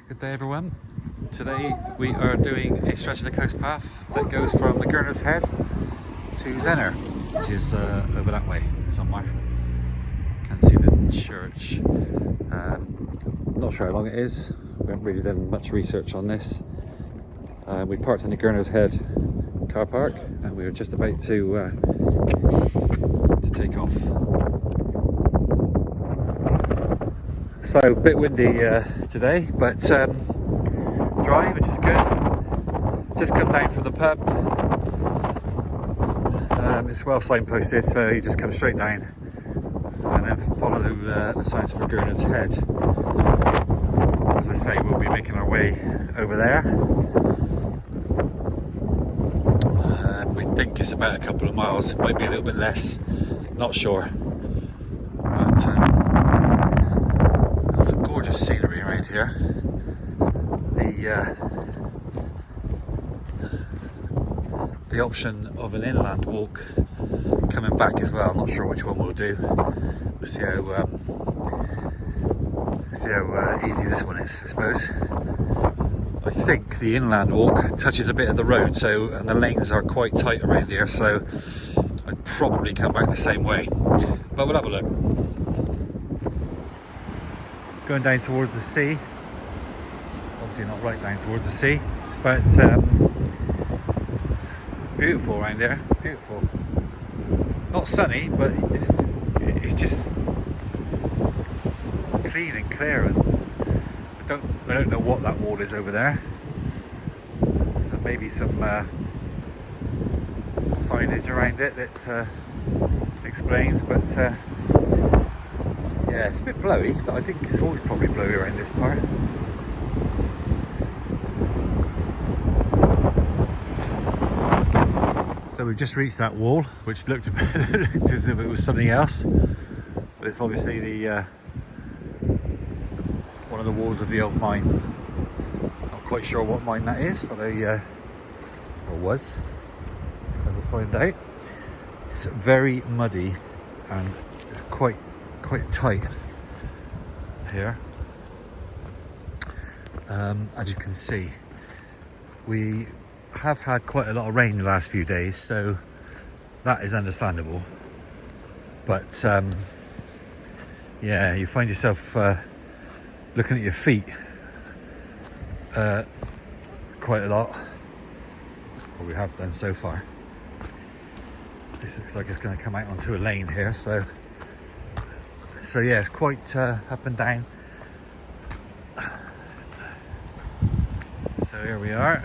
Good day everyone. Today we are doing a stretch of the coast path that goes from the Gurnards Head to Zennor, which is over that way somewhere. Can't see the church. Not sure how long it is. We haven't really done much research on this. We parked in the Gurnards Head car park and we were just about to take off. So a bit windy today, but dry, which is good. Just come down from the pub. It's well signposted, so you just come straight down and then follow the signs for Gurnards Head. As I say, we'll be making our way over there. We think it's about a couple of miles. It might be a little bit less, not sure. But some gorgeous scenery around here. The option of an inland walk coming back as well. I'm not sure which one we'll do. We'll see how easy this one is, I suppose. I think the inland walk touches a bit of the road, and the lanes are quite tight around here, so I'd probably come back the same way. But we'll have a look. Going down towards the sea. Obviously not right down towards the sea, but beautiful around here, beautiful. Not sunny, but it's just clean and clear, and I don't know what that wall is over there. So maybe some signage around it that explains, but yeah, it's a bit blowy, but I think it's always probably blowy around this part. So we've just reached that wall, which looked as if it was something else, but it's obviously the one of the walls of the old mine. Not quite sure what mine that is, but or was. I will find out. It's very muddy and it's quite tight here. As you can see, we have had quite a lot of rain the last few days, so that is understandable, but yeah, you find yourself looking at your feet quite a lot, or we have done so far. This looks like it's going to come out onto a lane here, so yeah, it's quite up and down. So here we are.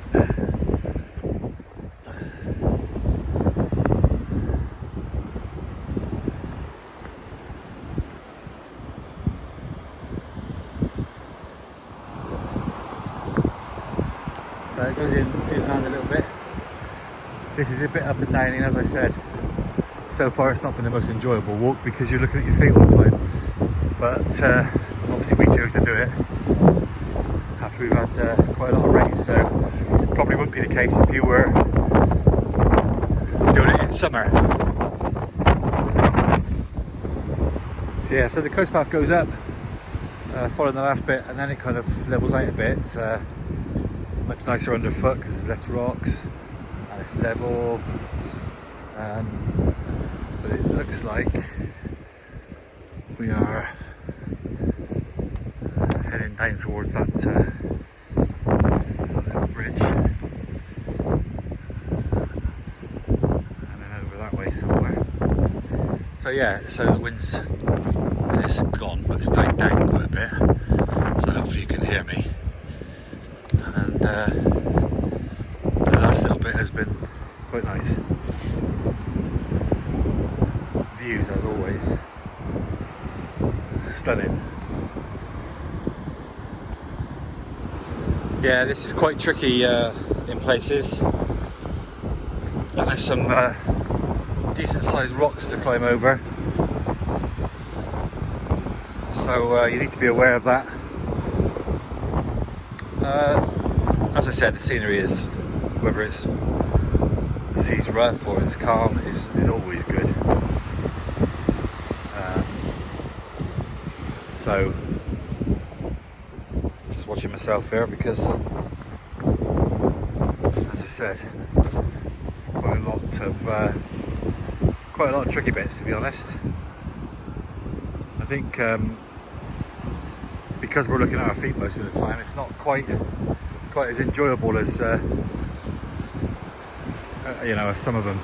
So it goes inland a little bit. This is a bit up and down, and as I said, so far it's not been the most enjoyable walk because you're looking at your feet all the time. But obviously we chose to do it after we've had quite a lot of rain, so it probably wouldn't be the case if you were doing it in summer. So yeah, so the coast path goes up, following the last bit, and then it kind of levels out a bit. Much nicer underfoot because there's less rocks and it's level, but it looks like we are heading down towards that little bridge and then over that way somewhere. So yeah, so the wind's it's gone, but it's died down quite a bit, so hopefully you can hear me. And the last little bit has been quite nice. Views, as always, stunning. Yeah, this is quite tricky in places, and there's some decent sized rocks to climb over, so you need to be aware of that. As I said, the scenery is, whether it's the sea's rough or it's calm, is always good. So just watching myself here because, as I said, quite a lot of tricky bits, to be honest. I think because we're looking at our feet most of the time, it's not quite as enjoyable as you know, as some of them.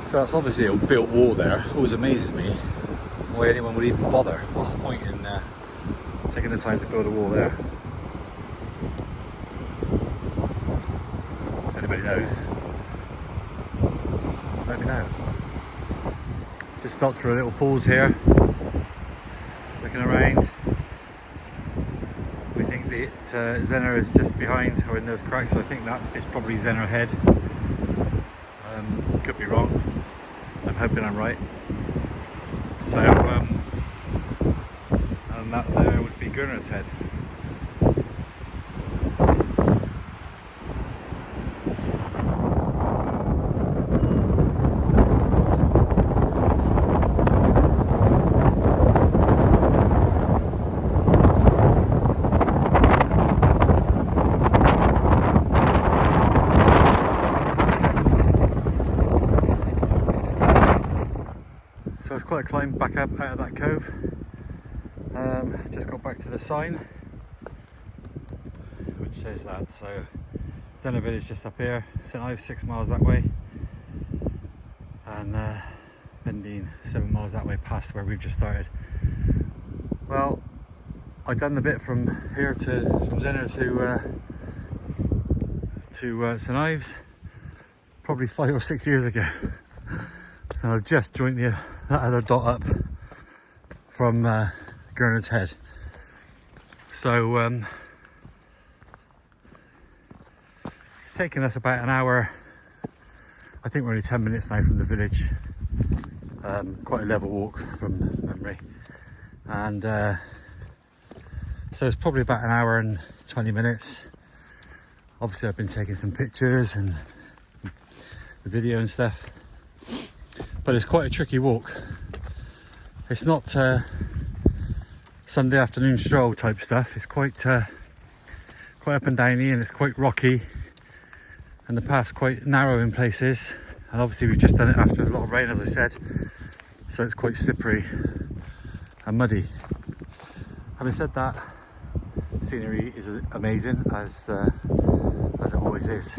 So that's obviously a built wall there. It always amazes me why anyone would even bother. What's the point in taking the time to build a wall there? If anybody knows, let me know. Just stopped for a little pause here, looking around. We think that Zennor is just behind or in those cracks, so I think that is probably Zennor Head. Could be wrong. I'm hoping I'm right. So, and that there would be Gurnards Head. So it's quite a climb back up out of that cove. Just got back to the sign which says that. So Zennor village just up here, St Ives 6 miles that way, and Pendeen 7 miles that way past where we've just started. Well, I've done the bit from here from Zennor to St Ives probably 5 or 6 years ago. And I've just joined that other dot up from Gurnards Head. So it's taken us about an hour. I think we're only 10 minutes now from the village. Quite a level walk from memory. And so it's probably about an hour and 20 minutes. Obviously I've been taking some pictures and the video and stuff. But it's quite a tricky walk. It's not Sunday afternoon stroll type stuff. It's quite up and downy, and it's quite rocky, and the path's quite narrow in places. And obviously we've just done it after a lot of rain, as I said, so it's quite slippery and muddy. Having said that, scenery is amazing as it always is.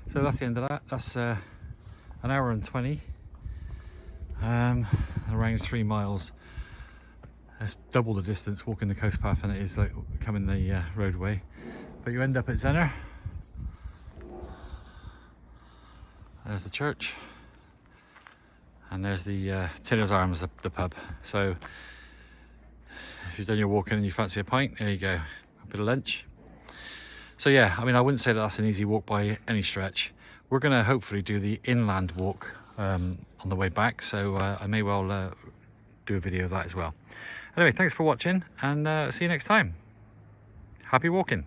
So that's the end of that. That's an hour and 20, around 3 miles. It's double the distance walking the coast path than it is like coming the roadway. But you end up at Zennor. There's the church, and there's the Tinner's Arms, the pub. So if you've done your walking and you fancy a pint, there you go, a bit of lunch. So yeah, I mean, I wouldn't say that that's an easy walk by any stretch. We're going to hopefully do the inland walk on the way back, so I may well do a video of that as well. Anyway, thanks for watching, and see you next time. Happy walking.